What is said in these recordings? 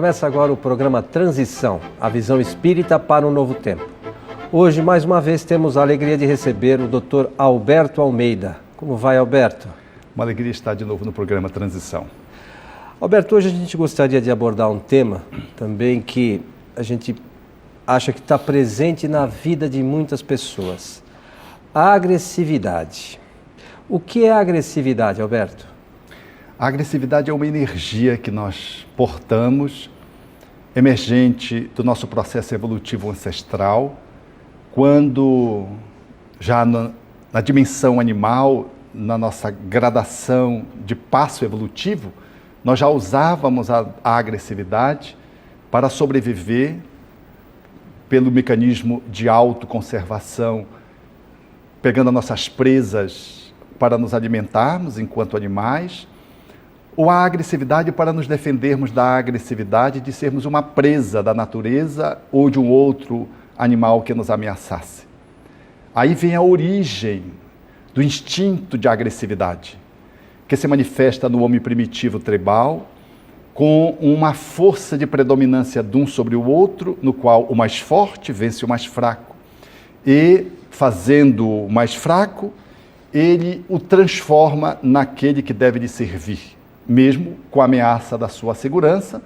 Começa agora o programa Transição, a visão espírita para um novo tempo. Hoje, mais uma vez, temos a alegria de receber o Dr. Alberto Almeida. Como vai, Alberto? Uma alegria estar de novo no programa Transição. Alberto, hoje a gente gostaria de abordar um tema também que a gente acha que está presente na vida de muitas pessoas. A agressividade. O que é a agressividade, Alberto? A agressividade é uma energia que nós portamos, emergente do nosso processo evolutivo ancestral, quando já na dimensão animal, na nossa gradação de passo evolutivo, nós já usávamos a agressividade para sobreviver pelo mecanismo de autoconservação, pegando as nossas presas para nos alimentarmos enquanto animais, ou a agressividade para nos defendermos da agressividade de sermos uma presa da natureza ou de um outro animal que nos ameaçasse. Aí vem a origem do instinto de agressividade, que se manifesta no homem primitivo tribal, com uma força de predominância de um sobre o outro, no qual o mais forte vence o mais fraco. E, fazendo o mais fraco, ele o transforma naquele que deve lhe servir, mesmo com a ameaça da sua segurança,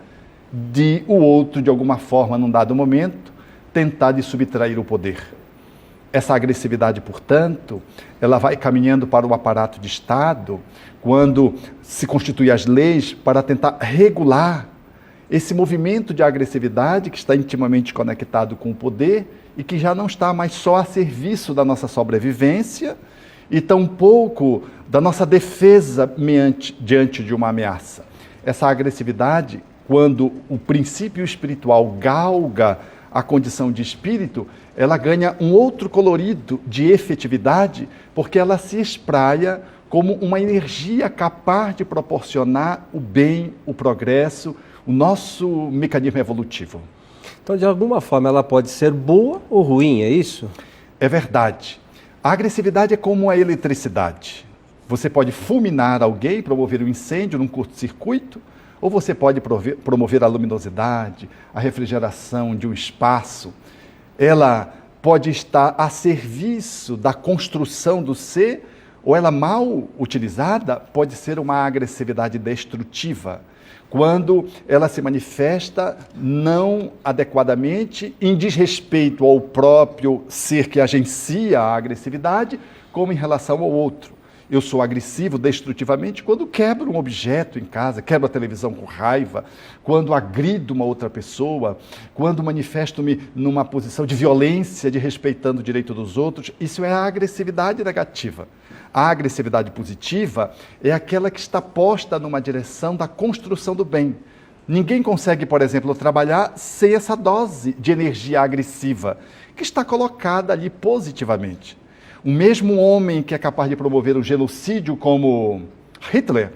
de o outro, de alguma forma, num dado momento, tentar de subtrair o poder. Essa agressividade, portanto, ela vai caminhando para o aparato de Estado, quando se constituem as leis para tentar regular esse movimento de agressividade que está intimamente conectado com o poder e que já não está mais só a serviço da nossa sobrevivência e tampouco da nossa defesa diante de uma ameaça. Essa agressividade, quando o princípio espiritual galga a condição de espírito, ela ganha um outro colorido de efetividade, porque ela se espraia como uma energia capaz de proporcionar o bem, o progresso, o nosso mecanismo evolutivo. Então, de alguma forma, ela pode ser boa ou ruim, é isso? É verdade. A agressividade é como a eletricidade. Você pode fulminar alguém, promover um incêndio num curto-circuito, ou você pode promover a luminosidade, a refrigeração de um espaço. Ela pode estar a serviço da construção do ser, ou ela, mal utilizada, pode ser uma agressividade destrutiva, quando ela se manifesta não adequadamente, em desrespeito ao próprio ser que agencia a agressividade, como em relação ao outro. Eu sou agressivo destrutivamente quando quebro um objeto em casa, quebro a televisão com raiva, quando agrido uma outra pessoa, quando manifesto-me numa posição de violência, de respeitando o direito dos outros. Isso é a agressividade negativa. A agressividade positiva é aquela que está posta numa direção da construção do bem. Ninguém consegue, por exemplo, trabalhar sem essa dose de energia agressiva, que está colocada ali positivamente. O mesmo homem que é capaz de promover um genocídio como Hitler,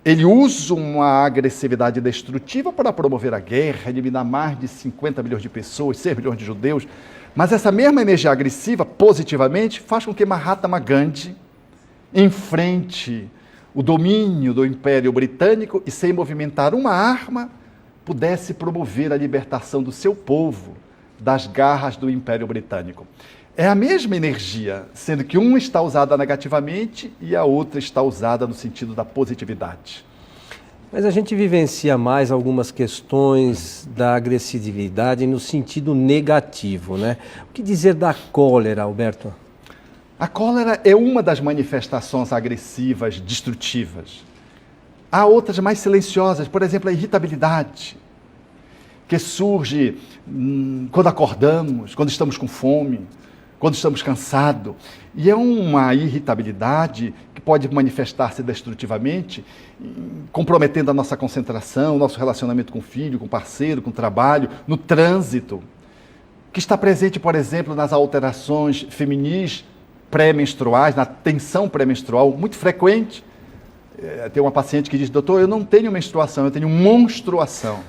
ele usa uma agressividade destrutiva para promover a guerra, eliminar mais de 50 milhões de pessoas, 6 milhões de judeus. Mas essa mesma energia agressiva, positivamente, faz com que Mahatma Gandhi enfrente o domínio do Império Britânico e, sem movimentar uma arma, pudesse promover a libertação do seu povo das garras do Império Britânico. É a mesma energia, sendo que uma está usada negativamente e a outra está usada no sentido da positividade. Mas a gente vivencia mais algumas questões da agressividade no sentido negativo, né? O que dizer da cólera, Alberto? A cólera é uma das manifestações agressivas, destrutivas. Há outras mais silenciosas, por exemplo, a irritabilidade, que surge quando acordamos, quando estamos com fome, quando estamos cansados. E é uma irritabilidade que pode manifestar-se destrutivamente, comprometendo a nossa concentração, o nosso relacionamento com o filho, com o parceiro, com o trabalho, no trânsito, que está presente, por exemplo, nas alterações feminis pré-menstruais, na tensão pré-menstrual, muito frequente. Tem uma paciente que diz: doutor, eu não tenho menstruação, eu tenho monstruação.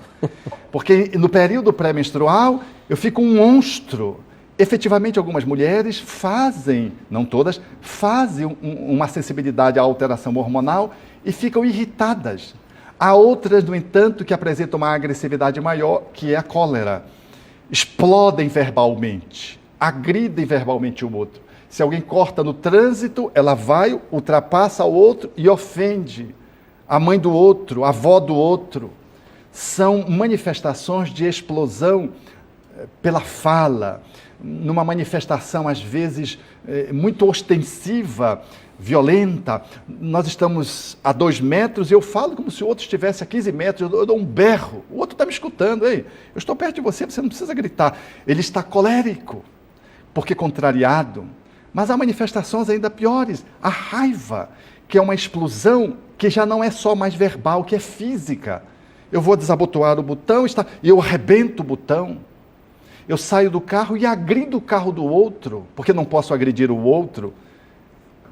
Porque no período pré-menstrual eu fico um monstro. Efetivamente, algumas mulheres fazem, não todas, fazem uma sensibilidade à alteração hormonal e ficam irritadas. Há outras, no entanto, que apresentam uma agressividade maior, que é a cólera. Explodem verbalmente, agridem verbalmente o outro. Se alguém corta no trânsito, ela vai, ultrapassa o outro e ofende a mãe do outro, a avó do outro. São manifestações de explosão pela fala, numa manifestação, às vezes, muito ostensiva, violenta. Nós estamos a 2 metros e eu falo como se o outro estivesse a 15 metros, eu dou um berro, o outro está me escutando. Ei, eu estou perto de você, você não precisa gritar. Ele está colérico, porque contrariado. Mas há manifestações ainda piores, a raiva, que é uma explosão que já não é só mais verbal, que é física. Eu vou desabotoar o botão e eu arrebento o botão. Eu saio do carro e agrido o carro do outro, porque não posso agredir o outro.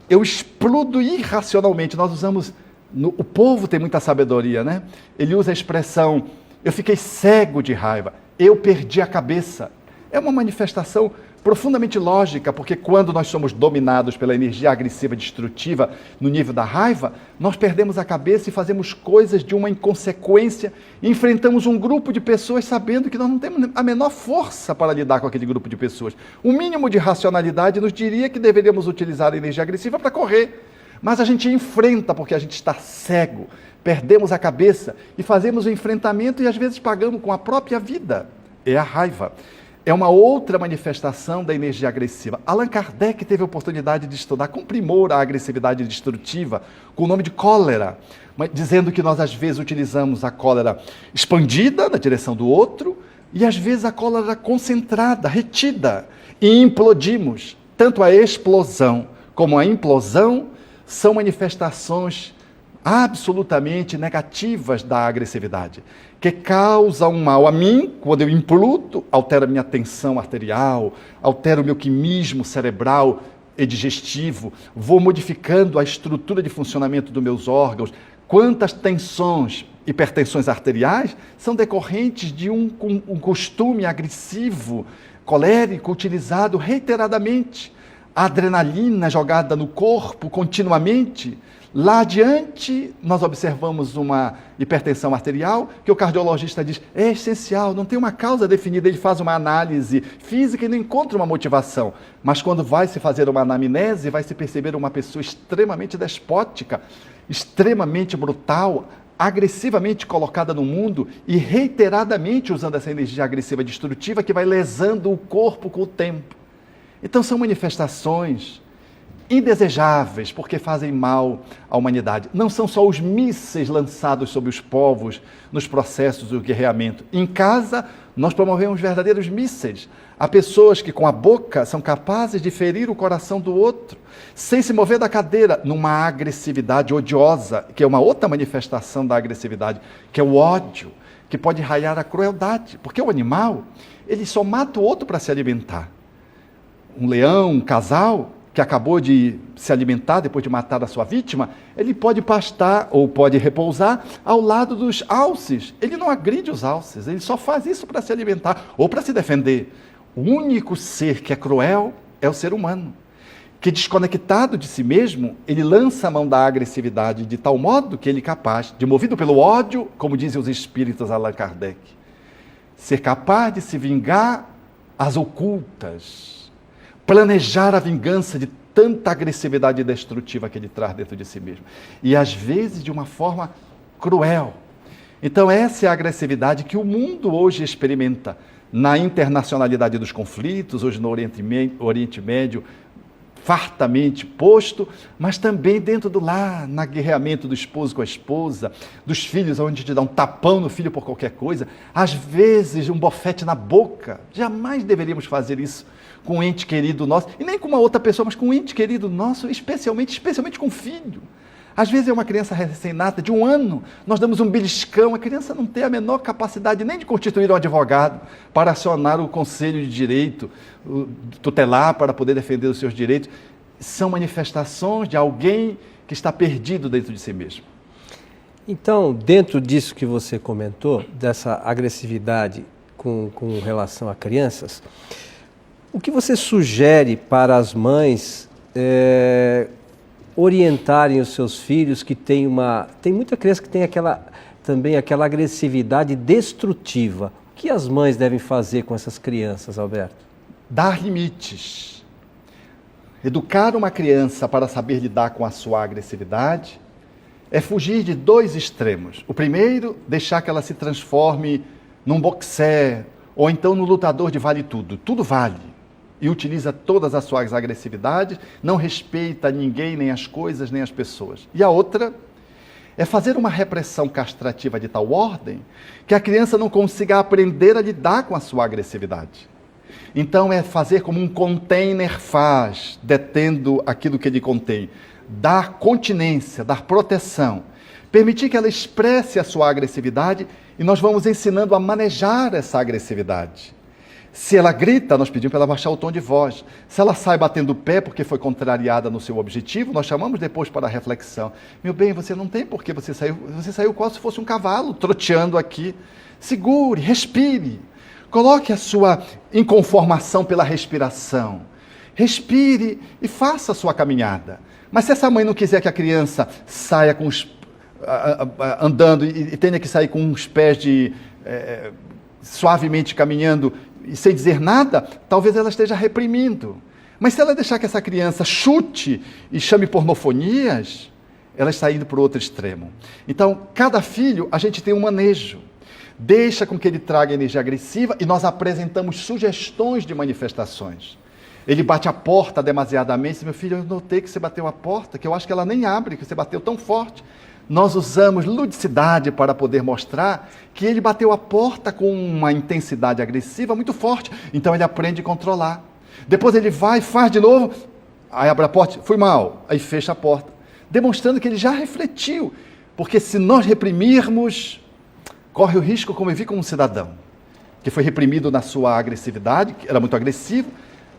Eu explodo irracionalmente. Nós usamos, o povo tem muita sabedoria, né? Ele usa a expressão, eu fiquei cego de raiva, eu perdi a cabeça. É uma manifestação profundamente lógica, porque quando nós somos dominados pela energia agressiva destrutiva no nível da raiva, nós perdemos a cabeça e fazemos coisas de uma inconsequência, enfrentamos um grupo de pessoas sabendo que nós não temos a menor força para lidar com aquele grupo de pessoas. O mínimo de racionalidade nos diria que deveríamos utilizar a energia agressiva para correr, mas a gente enfrenta porque a gente está cego, perdemos a cabeça e fazemos o enfrentamento e às vezes pagamos com a própria vida. É a raiva. É uma outra manifestação da energia agressiva. Allan Kardec teve a oportunidade de estudar com primor a agressividade destrutiva, com o nome de cólera, dizendo que nós às vezes utilizamos a cólera expandida na direção do outro e às vezes a cólera concentrada, retida, e implodimos. Tanto a explosão como a implosão são manifestações absolutamente negativas da agressividade, que causa um mal a mim, quando eu implodo, altera minha tensão arterial, altera o meu quimismo cerebral e digestivo, vou modificando a estrutura de funcionamento dos meus órgãos. Quantas tensões, hipertensões arteriais são decorrentes de um costume agressivo, colérico, utilizado reiteradamente, a adrenalina jogada no corpo continuamente. Lá adiante, nós observamos uma hipertensão arterial, que o cardiologista diz, é essencial, não tem uma causa definida, ele faz uma análise física e não encontra uma motivação. Mas quando vai se fazer uma anamnese, vai se perceber uma pessoa extremamente despótica, extremamente brutal, agressivamente colocada no mundo e reiteradamente usando essa energia agressiva destrutiva que vai lesando o corpo com o tempo. Então são manifestações indesejáveis, porque fazem mal à humanidade. Não são só os mísseis lançados sobre os povos nos processos do guerreamento. Em casa, nós promovemos verdadeiros mísseis. Há pessoas que com a boca são capazes de ferir o coração do outro, sem se mover da cadeira, numa agressividade odiosa, que é uma outra manifestação da agressividade, que é o ódio, que pode raiar a crueldade, porque o animal, ele só mata o outro para se alimentar. Um leão, um casal, que acabou de se alimentar depois de matar a sua vítima, ele pode pastar ou pode repousar ao lado dos alces. Ele não agride os alces, ele só faz isso para se alimentar ou para se defender. O único ser que é cruel é o ser humano, que desconectado de si mesmo, ele lança a mão da agressividade de tal modo que ele é capaz, de movido pelo ódio, como dizem os espíritos Allan Kardec, ser capaz de se vingar às ocultas, planejar a vingança de tanta agressividade destrutiva que ele traz dentro de si mesmo. E às vezes de uma forma cruel. Então essa é a agressividade que o mundo hoje experimenta na internacionalidade dos conflitos, hoje no Oriente Médio, fartamente posto, mas também dentro do lar, no guerreamento do esposo com a esposa, dos filhos, onde a gente dá um tapão no filho por qualquer coisa, às vezes um bofete na boca. Jamais deveríamos fazer isso com um ente querido nosso, e nem com uma outra pessoa, mas com um ente querido nosso, especialmente com o filho. Às vezes é uma criança recém-nata de 1 ano, nós damos um beliscão, a criança não tem a menor capacidade nem de constituir um advogado para acionar o conselho de direito, tutelar para poder defender os seus direitos. São manifestações de alguém que está perdido dentro de si mesmo. Então, dentro disso que você comentou, dessa agressividade com relação a crianças, o que você sugere para as mães orientarem os seus filhos que tem muita criança que tem também aquela agressividade destrutiva. O que as mães devem fazer com essas crianças, Alberto? Dar limites. Educar uma criança para saber lidar com a sua agressividade é fugir de dois extremos. O primeiro, deixar que ela se transforme num boxer ou então no lutador de vale tudo. Tudo vale. E utiliza todas as suas agressividades, não respeita ninguém, nem as coisas, nem as pessoas. E a outra é fazer uma repressão castrativa de tal ordem que a criança não consiga aprender a lidar com a sua agressividade. Então é fazer como um container faz, detendo aquilo que ele contém. Dar continência, dar proteção, permitir que ela expresse a sua agressividade e nós vamos ensinando a manejar essa agressividade. Se ela grita, nós pedimos para ela baixar o tom de voz. Se ela sai batendo o pé porque foi contrariada no seu objetivo, nós chamamos depois para a reflexão. Meu bem, você não tem por que você saiu quase se fosse um cavalo, troteando aqui. Segure, respire. Coloque a sua inconformação pela respiração. Respire e faça a sua caminhada. Mas se essa mãe não quiser que a criança saia com andando e tenha que sair com os pés suavemente caminhando e sem dizer nada, talvez ela esteja reprimindo. Mas se ela deixar que essa criança chute e chame pornofonias, ela está indo para o outro extremo. Então, cada filho, a gente tem um manejo. Deixa com que ele traga energia agressiva e nós apresentamos sugestões de manifestações. Ele bate a porta demasiadamente. Meu filho, eu notei que você bateu a porta, que eu acho que ela nem abre, que você bateu tão forte. Nós usamos ludicidade para poder mostrar que ele bateu a porta com uma intensidade agressiva muito forte. Então ele aprende a controlar. Depois ele vai, faz de novo, aí abre a porta, fui mal, aí fecha a porta. Demonstrando que ele já refletiu. Porque se nós reprimirmos, corre o risco, como eu vi como um cidadão, que foi reprimido na sua agressividade, que era muito agressivo,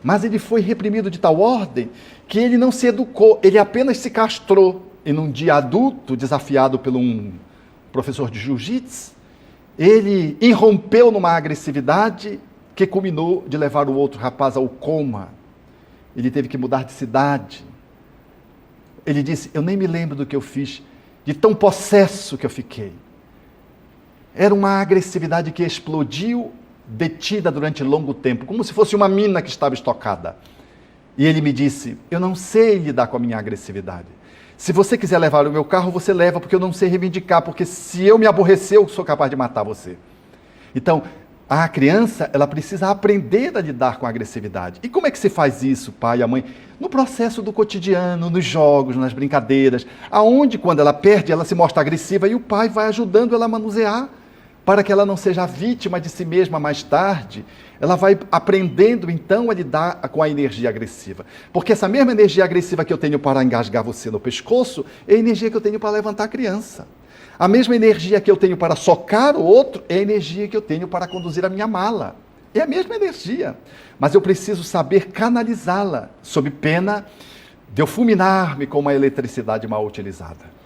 mas ele foi reprimido de tal ordem que ele não se educou, ele apenas se castrou. E num dia adulto, desafiado por um professor de jiu-jitsu, ele irrompeu numa agressividade que culminou de levar o outro rapaz ao coma. Ele teve que mudar de cidade. Ele disse, eu nem me lembro do que eu fiz, de tão possesso que eu fiquei. Era uma agressividade que explodiu, detida durante longo tempo, como se fosse uma mina que estava estocada. E ele me disse, eu não sei lidar com a minha agressividade. Se você quiser levar o meu carro, você leva, porque eu não sei reivindicar, porque se eu me aborrecer, eu sou capaz de matar você. Então, a criança, ela precisa aprender a lidar com a agressividade. E como é que se faz isso, pai e a mãe? No processo do cotidiano, nos jogos, nas brincadeiras, aonde, quando ela perde, ela se mostra agressiva e o pai vai ajudando ela a manusear, para que ela não seja vítima de si mesma mais tarde. Ela vai aprendendo, então, a lidar com a energia agressiva. Porque essa mesma energia agressiva que eu tenho para engasgar você no pescoço, é a energia que eu tenho para levantar a criança. A mesma energia que eu tenho para socar o outro, é a energia que eu tenho para conduzir a minha mala. É a mesma energia. Mas eu preciso saber canalizá-la, sob pena de eu fulminar-me com uma eletricidade mal utilizada.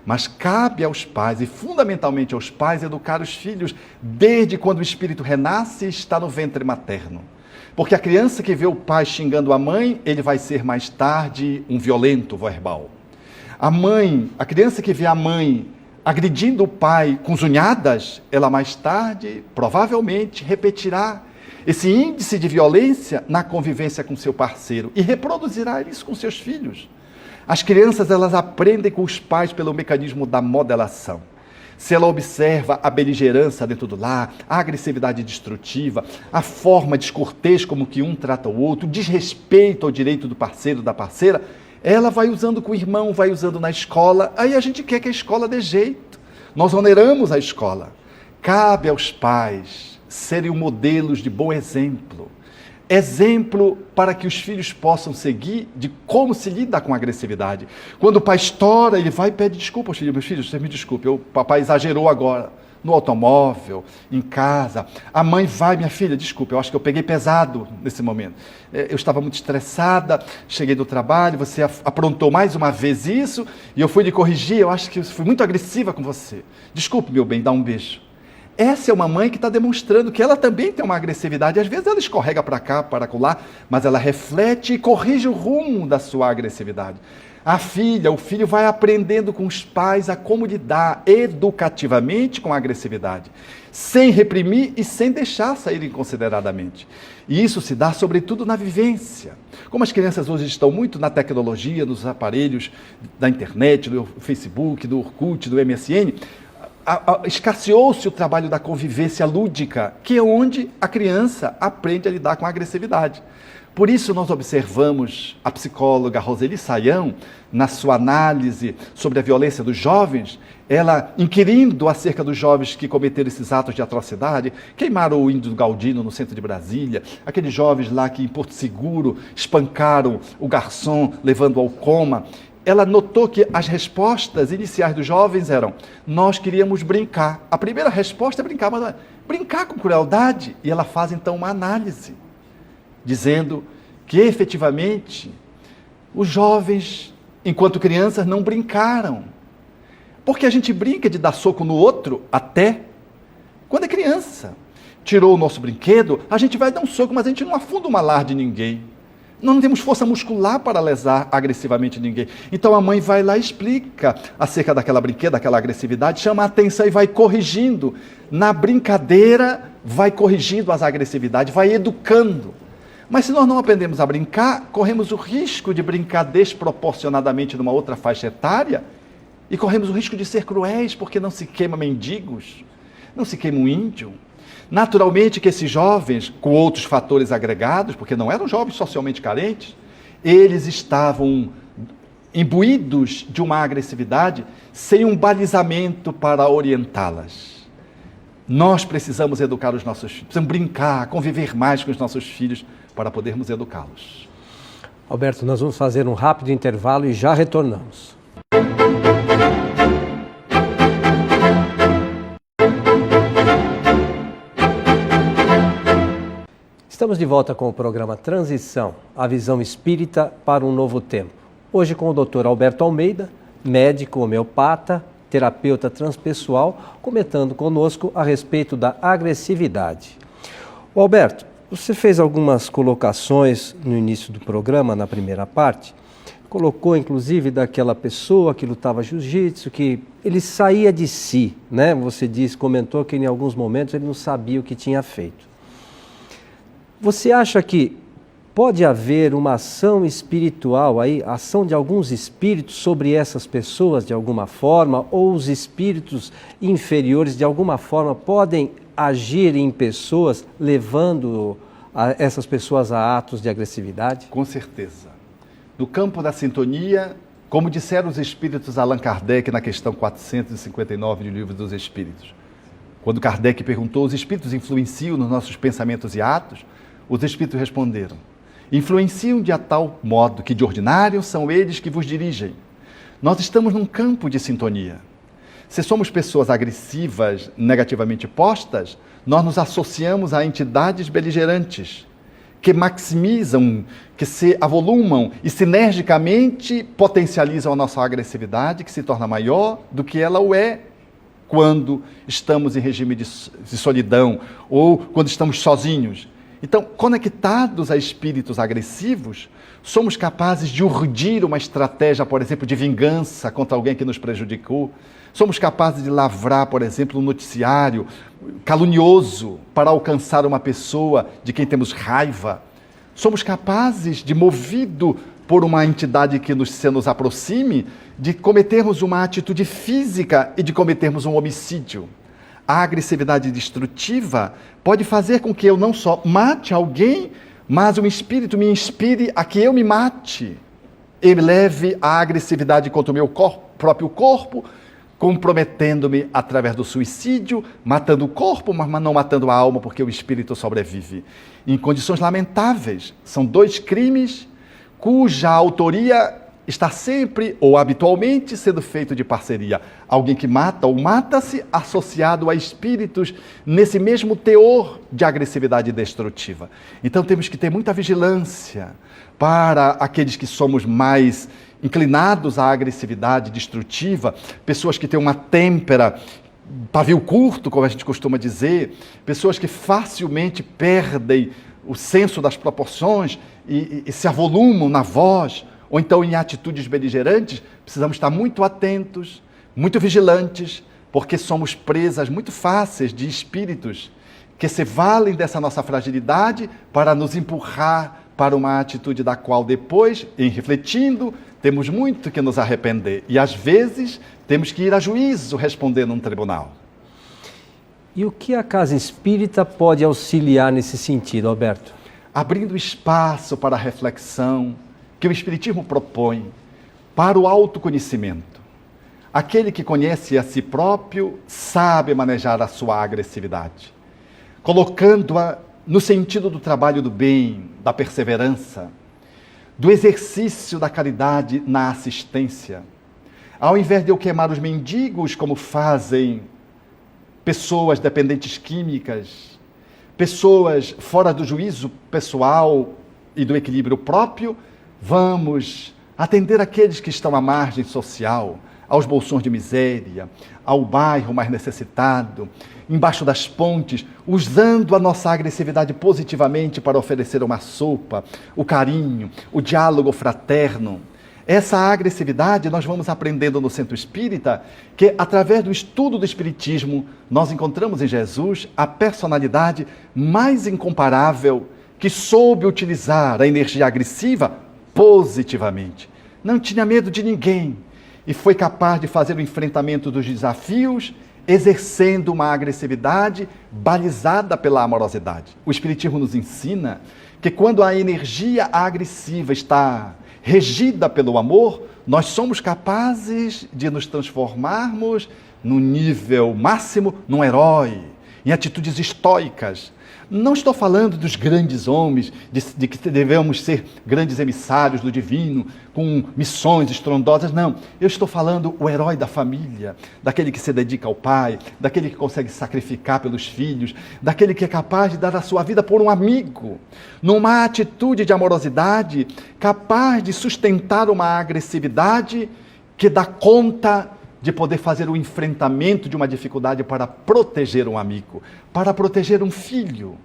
Mas cabe aos pais, e fundamentalmente aos pais, educar os filhos desde quando o espírito renasce e está no ventre materno. Porque a criança que vê o pai xingando a mãe, ele vai ser mais tarde um violento verbal. A criança que vê a mãe agredindo o pai com zunhadas, ela mais tarde, provavelmente, repetirá esse índice de violência na convivência com seu parceiro e reproduzirá isso com seus filhos. As crianças, elas aprendem com os pais pelo mecanismo da modelação. Se ela observa a beligerância dentro do lar, a agressividade destrutiva, a forma descortês como que um trata o outro, o desrespeito ao direito do parceiro, da parceira, ela vai usando com o irmão, vai usando na escola, aí a gente quer que a escola dê jeito. Nós oneramos a escola. Cabe aos pais serem modelos de bom exemplo. Exemplo para que os filhos possam seguir de como se lida com a agressividade. Quando o pai estoura, ele vai e pede desculpa aos filhos. Meus filhos, você me desculpe, o papai exagerou agora. No automóvel, em casa. A mãe vai, minha filha, desculpe, eu acho que eu peguei pesado nesse momento. Eu estava muito estressada, cheguei do trabalho, você aprontou mais uma vez isso, e eu fui lhe corrigir, eu acho que eu fui muito agressiva com você. Desculpe, meu bem, dá um beijo. Essa é uma mãe que está demonstrando que ela também tem uma agressividade. Às vezes ela escorrega para cá, para lá, mas ela reflete e corrige o rumo da sua agressividade. A filha, o filho vai aprendendo com os pais a como lidar educativamente com a agressividade, sem reprimir e sem deixar sair inconsideradamente. E isso se dá sobretudo na vivência. Como as crianças hoje estão muito na tecnologia, nos aparelhos da internet, do Facebook, do Orkut, do MSN, escasseou-se o trabalho da convivência lúdica, que é onde a criança aprende a lidar com a agressividade. Por isso nós observamos a psicóloga Roseli Sayão, na sua análise sobre a violência dos jovens, ela inquirindo acerca dos jovens que cometeram esses atos de atrocidade, queimaram o índio Galdino no centro de Brasília, aqueles jovens lá que em Porto Seguro espancaram o garçom, levando ao coma. Ela notou que as respostas iniciais dos jovens eram: nós queríamos brincar. A primeira resposta é brincar, mas brincar com crueldade. E ela faz então uma análise, dizendo que efetivamente os jovens, enquanto crianças, não brincaram. Porque a gente brinca de dar soco no outro até quando é criança. Tirou o nosso brinquedo, a gente vai dar um soco, mas a gente não afunda o malar de ninguém. Nós não temos força muscular para lesar agressivamente ninguém. Então a mãe vai lá e explica acerca daquela brinquedo, daquela agressividade, chama a atenção e vai corrigindo. Na brincadeira, vai corrigindo as agressividades, vai educando. Mas se nós não aprendemos a brincar, corremos o risco de brincar desproporcionadamente numa outra faixa etária e corremos o risco de ser cruéis, porque não se queima mendigos, não se queima um índio. Naturalmente que esses jovens, com outros fatores agregados, porque não eram jovens socialmente carentes, eles estavam imbuídos de uma agressividade sem um balizamento para orientá-las. Nós precisamos educar os nossos filhos, precisamos brincar, conviver mais com os nossos filhos para podermos educá-los. Alberto, nós vamos fazer um rápido intervalo e já retornamos. Estamos de volta com o programa Transição, a visão espírita para um novo tempo. Hoje com o Dr. Alberto Almeida, médico homeopata, terapeuta transpessoal, comentando conosco a respeito da agressividade. O Alberto, você fez algumas colocações no início do programa, na primeira parte, colocou inclusive daquela pessoa que lutava jiu-jitsu, que ele saía de si, né? Você comentou que em alguns momentos ele não sabia o que tinha feito. Você acha que pode haver uma ação espiritual aí, ação de alguns espíritos sobre essas pessoas de alguma forma, ou os espíritos inferiores de alguma forma podem agir em pessoas, levando essas pessoas a atos de agressividade? Com certeza. No campo da sintonia, como disseram os espíritos Allan Kardec na questão 459 do Livro dos Espíritos, quando Kardec perguntou: os espíritos influenciam nos nossos pensamentos e atos? Os espíritos responderam: influenciam de a tal modo que de ordinário são eles que vos dirigem. Nós estamos num campo de sintonia. Se somos pessoas agressivas, negativamente postas, nós nos associamos a entidades beligerantes, que maximizam, que se avolumam e sinergicamente potencializam a nossa agressividade, que se torna maior do que ela o é quando estamos em regime de solidão ou quando estamos sozinhos. Então, conectados a espíritos agressivos, somos capazes de urdir uma estratégia, por exemplo, de vingança contra alguém que nos prejudicou. Somos capazes de lavrar, por exemplo, um noticiário calunioso para alcançar uma pessoa de quem temos raiva. Somos capazes de, movido por uma entidade que se nos aproxime, de cometermos uma atitude física e de cometermos um homicídio. A agressividade destrutiva pode fazer com que eu não só mate alguém, mas um espírito me inspire a que eu me mate. Ele leve a agressividade contra o meu próprio corpo, comprometendo-me através do suicídio, matando o corpo, mas não matando a alma, porque o espírito sobrevive. Em condições lamentáveis, são 2 crimes cuja autoria está sempre ou habitualmente sendo feito de parceria. Alguém que mata ou mata-se associado a espíritos nesse mesmo teor de agressividade destrutiva. Então temos que ter muita vigilância para aqueles que somos mais inclinados à agressividade destrutiva, pessoas que têm uma têmpera pavio curto, como a gente costuma dizer, pessoas que facilmente perdem o senso das proporções e se avolumam na voz, ou então em atitudes beligerantes. Precisamos estar muito atentos, muito vigilantes, porque somos presas muito fáceis de espíritos que se valem dessa nossa fragilidade para nos empurrar para uma atitude da qual depois, em refletindo, temos muito que nos arrepender. E às vezes temos que ir a juízo responder num tribunal. E o que a casa espírita pode auxiliar nesse sentido, Alberto? Abrindo espaço para a reflexão que o Espiritismo propõe para o autoconhecimento. Aquele que conhece a si próprio sabe manejar a sua agressividade, colocando-a no sentido do trabalho do bem, da perseverança, do exercício da caridade na assistência. Ao invés de eu queimar os mendigos, como fazem pessoas dependentes químicas, pessoas fora do juízo pessoal e do equilíbrio próprio, vamos atender aqueles que estão à margem social, aos bolsões de miséria, ao bairro mais necessitado, embaixo das pontes, usando a nossa agressividade positivamente para oferecer uma sopa, o carinho, o diálogo fraterno. Essa agressividade nós vamos aprendendo no Centro Espírita, que através do estudo do Espiritismo, nós encontramos em Jesus a personalidade mais incomparável que soube utilizar a energia agressiva positivamente. Não tinha medo de ninguém e foi capaz de fazer o enfrentamento dos desafios, exercendo uma agressividade balizada pela amorosidade. O Espiritismo nos ensina que quando a energia agressiva está regida pelo amor, nós somos capazes de nos transformarmos no nível máximo, num herói, em atitudes estoicas. Não estou falando dos grandes homens, de que devemos ser grandes emissários do divino, com missões estrondosas, não. Eu estou falando o herói da família, daquele que se dedica ao pai, daquele que consegue sacrificar pelos filhos, daquele que é capaz de dar a sua vida por um amigo, numa atitude de amorosidade, capaz de sustentar uma agressividade que dá conta de poder fazer o enfrentamento de uma dificuldade para proteger um amigo, para proteger um filho.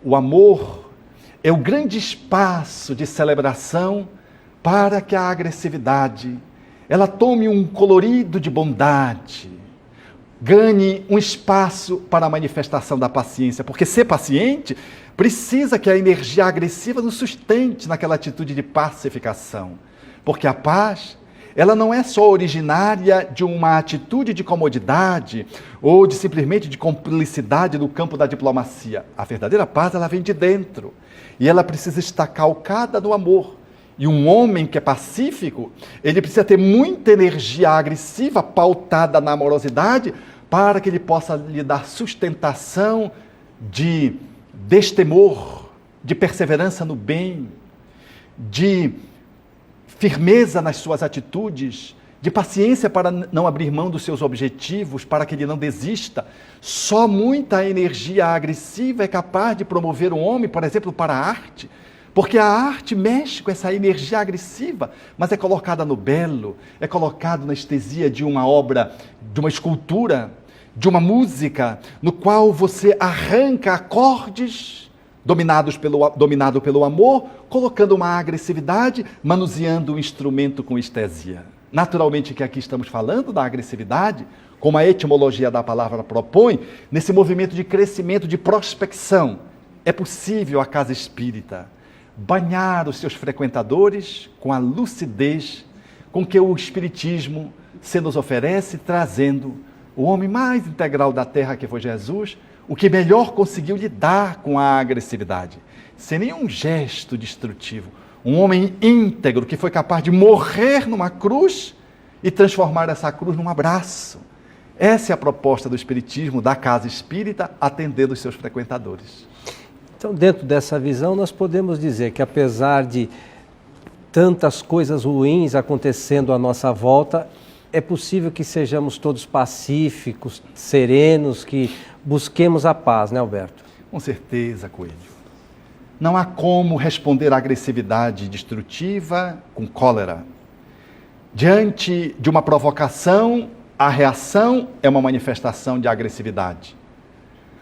O amor é o grande espaço de celebração para que a agressividade ela tome um colorido de bondade, ganhe um espaço para a manifestação da paciência, porque ser paciente precisa que a energia agressiva nos sustente naquela atitude de pacificação, porque a paz ela não é só originária de uma atitude de comodidade ou de simplesmente de cumplicidade no campo da diplomacia. A verdadeira paz, ela vem de dentro e ela precisa estar calcada no amor. E um homem que é pacífico, ele precisa ter muita energia agressiva pautada na amorosidade para que ele possa lhe dar sustentação de destemor, de perseverança no bem, de firmeza nas suas atitudes, de paciência para não abrir mão dos seus objetivos, para que ele não desista. Só muita energia agressiva é capaz de promover um homem, por exemplo, para a arte, porque a arte mexe com essa energia agressiva, mas é colocada no belo, é colocado na estesia de uma obra, de uma escultura, de uma música, no qual você arranca acordes dominado pelo amor, colocando uma agressividade, manuseando o instrumento com estesia. Naturalmente que aqui estamos falando da agressividade, como a etimologia da palavra propõe, nesse movimento de crescimento, de prospecção. É possível a casa espírita banhar os seus frequentadores com a lucidez com que o Espiritismo se nos oferece, trazendo o homem mais integral da Terra, que foi Jesus, o que melhor conseguiu lidar com a agressividade, sem nenhum gesto destrutivo. Um homem íntegro que foi capaz de morrer numa cruz e transformar essa cruz num abraço. Essa é a proposta do Espiritismo, da casa espírita, atendendo os seus frequentadores. Então, dentro dessa visão, nós podemos dizer que apesar de tantas coisas ruins acontecendo à nossa volta, é possível que sejamos todos pacíficos, serenos, que busquemos a paz, né, Alberto? Com certeza, Coelho. Não há como responder à agressividade destrutiva com cólera. Diante de uma provocação, A reação é uma manifestação de agressividade.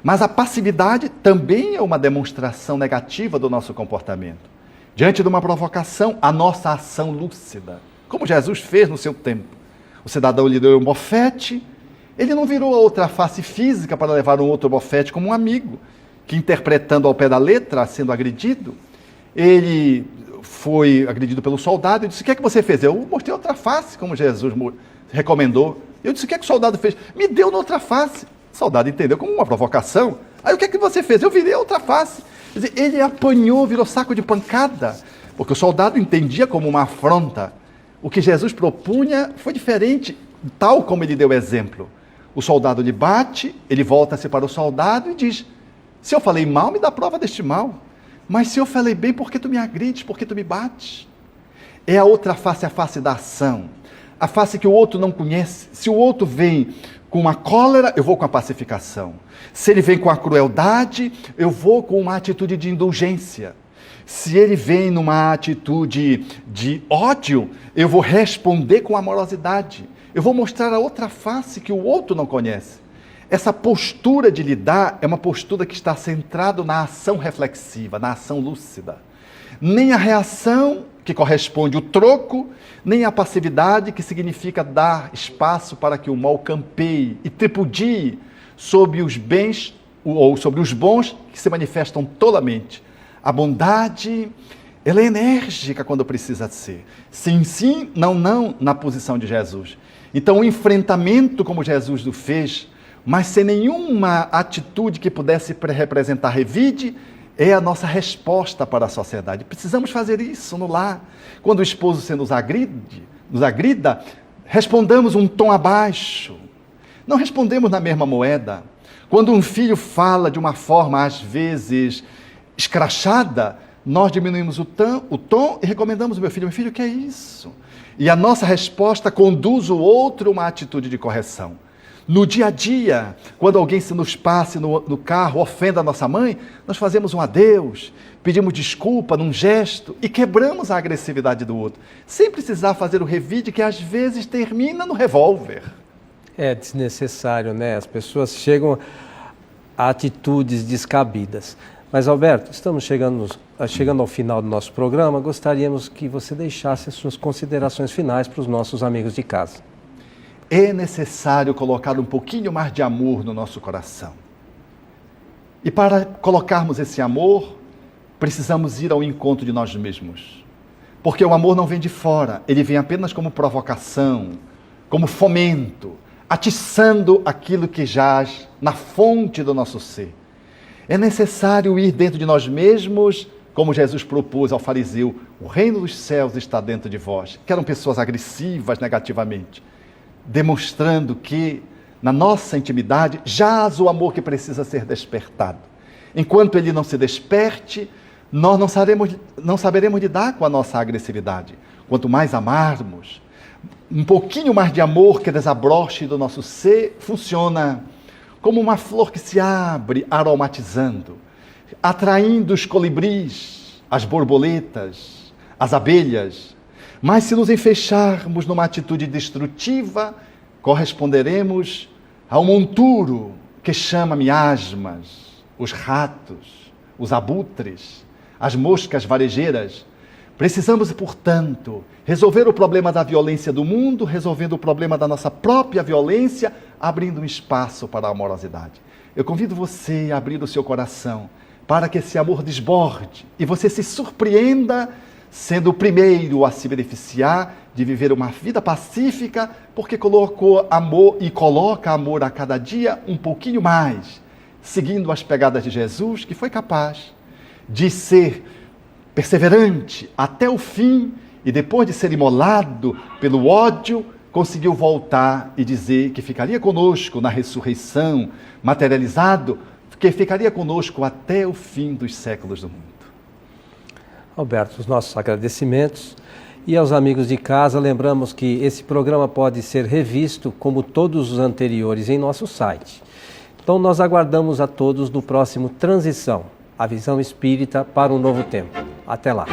Mas a passividade também é uma demonstração negativa do nosso comportamento. Diante de uma provocação, a nossa ação lúcida, como Jesus fez no seu tempo. O cidadão lhe deu um bofete, ele não virou a outra face física para levar um outro bofete como um amigo, que interpretando ao pé da letra, sendo agredido, ele foi agredido pelo soldado e disse: o que é que você fez? Eu mostrei outra face, como Jesus recomendou. Eu disse: o que é que o soldado fez? Me deu noutra face. O soldado entendeu como uma provocação. Aí o que é que você fez? Eu virei outra face. Quer dizer, ele apanhou, virou saco de pancada, porque o soldado entendia como uma afronta. O que Jesus propunha foi diferente, tal como ele deu exemplo. O soldado lhe bate, ele volta-se para o soldado e diz: se eu falei mal, me dá prova deste mal. Mas se eu falei bem, por que tu me agrides? Por que tu me bates? É a outra face, a face da ação. A face que o outro não conhece. Se o outro vem com uma cólera, eu vou com a pacificação. Se ele vem com a crueldade, eu vou com uma atitude de indulgência. Se ele vem numa atitude de ódio, eu vou responder com amorosidade. Eu vou mostrar a outra face que o outro não conhece. Essa postura de lidar é uma postura que está centrada na ação reflexiva, na ação lúcida. Nem a reação, que corresponde ao troco, nem a passividade, que significa dar espaço para que o mal campeie e tripudie sobre os bens ou sobre os bons que se manifestam tolamente. A bondade, ela é enérgica quando precisa ser. Sim, sim, não, não, na posição de Jesus. Então, o enfrentamento como Jesus o fez, mas sem nenhuma atitude que pudesse representar revide, é a nossa resposta para a sociedade. Precisamos fazer isso no lar. Quando o esposo se nos agrida, respondamos um tom abaixo. Não respondemos na mesma moeda. Quando um filho fala de uma forma, às vezes, escrachada, nós diminuímos o tom e recomendamos ao meu filho: o que é isso? E a nossa resposta conduz o outro a uma atitude de correção. No dia a dia, quando alguém se nos passe no carro, ofenda a nossa mãe, nós fazemos um adeus, pedimos desculpa num gesto e quebramos a agressividade do outro, sem precisar fazer o revide que às vezes termina no revólver. É desnecessário, né? As pessoas chegam a atitudes descabidas. Mas, Alberto, estamos chegando ao final do nosso programa. Gostaríamos que você deixasse as suas considerações finais para os nossos amigos de casa. É necessário colocar um pouquinho mais de amor no nosso coração. E para colocarmos esse amor, precisamos ir ao encontro de nós mesmos. Porque o amor não vem de fora, ele vem apenas como provocação, como fomento, atiçando aquilo que jaz na fonte do nosso ser. É necessário ir dentro de nós mesmos, como Jesus propôs ao fariseu: o reino dos céus está dentro de vós. Que eram pessoas agressivas negativamente, demonstrando que na nossa intimidade jaz o amor que precisa ser despertado. Enquanto ele não se desperte, nós não saberemos lidar com a nossa agressividade. Quanto mais amarmos, um pouquinho mais de amor que desabroche do nosso ser, funciona como uma flor que se abre aromatizando, atraindo os colibris, as borboletas, as abelhas. Mas se nos enfecharmos numa atitude destrutiva, corresponderemos ao monturo que chama miasmas, os ratos, os abutres, as moscas varejeiras. Precisamos, portanto, resolver o problema da violência do mundo, resolvendo o problema da nossa própria violência, abrindo um espaço para a amorosidade. Eu convido você a abrir o seu coração para que esse amor desborde e você se surpreenda sendo o primeiro a se beneficiar de viver uma vida pacífica, porque colocou amor e coloca amor a cada dia um pouquinho mais, seguindo as pegadas de Jesus, que foi capaz de ser perseverante até o fim e depois de ser imolado pelo ódio, conseguiu voltar e dizer que ficaria conosco na ressurreição, materializado, que ficaria conosco até o fim dos séculos do mundo. Alberto, os nossos agradecimentos. E aos amigos de casa, lembramos que esse programa pode ser revisto, como todos os anteriores, em nosso site. Então, nós aguardamos a todos no próximo Transição, a visão espírita para um novo tempo. Até lá!